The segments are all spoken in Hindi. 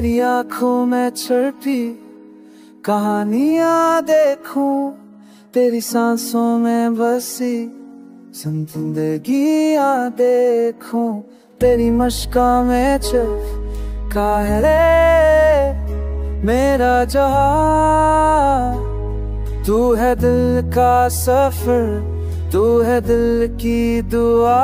तेरी आंखों में छुपी कहानियां देखूं, तेरी सांसों में बसी जिंदगियां देखूं, तेरी मशका में चिपका है रे मेरा जहां। तू है दिल का सफर, तू है दिल की दुआ,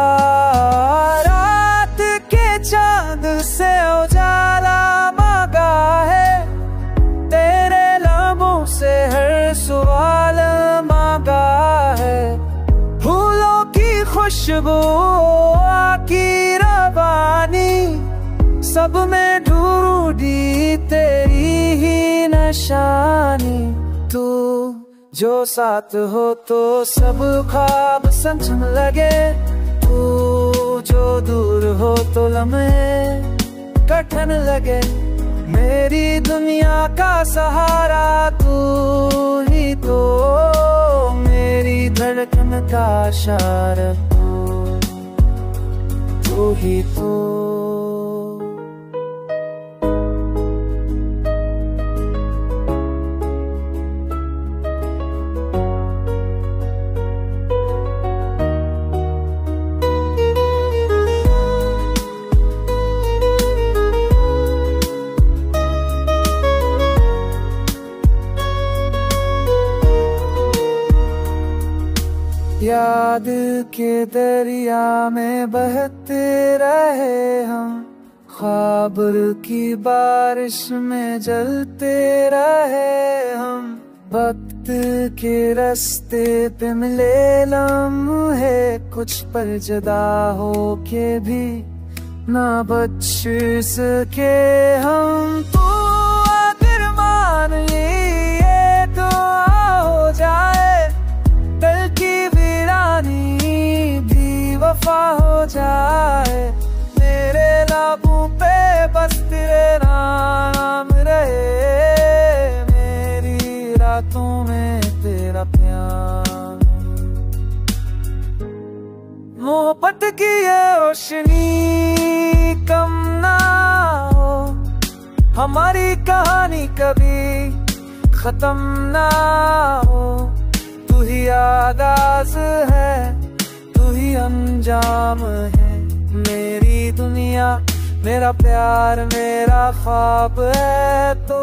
रात के चांद से उजाला मांगा है, तेरे लबों से हर सवाल मांगा है। फूलों की खुशबू की रवानी, सब में ढूंढी तेरी ही निशानी। तू जो साथ हो तो सब ख्वाब सच लगे, तू जो दूर हो तो लम्हे कठिन लगे। मेरी दुनिया का सहारा तू ही तो, मेरी धड़कन का इशारा तू ही तो। याद के दरिया में बहते रहे हम, ख्वाब की बारिश में जलते रहे हम। वक्त के रास्ते पे मिले लम्हे कुछ, पर जुदा हो के भी ना बच सके हम। तू अगर मान ये दुआ हो जाए, दिल की भी वफा हो जाए। मेरे लबों पे बस तेरा नाम रहे, मेरी रातों में तेरा प्यार। मोहब्बत की ये रोशनी कम ना हो, हमारी कहानी कभी खत्म ना हो। तू ही आगाज़ है, तू ही अंजाम है, मेरी दुनिया मेरा प्यार मेरा ख्वाब है तो।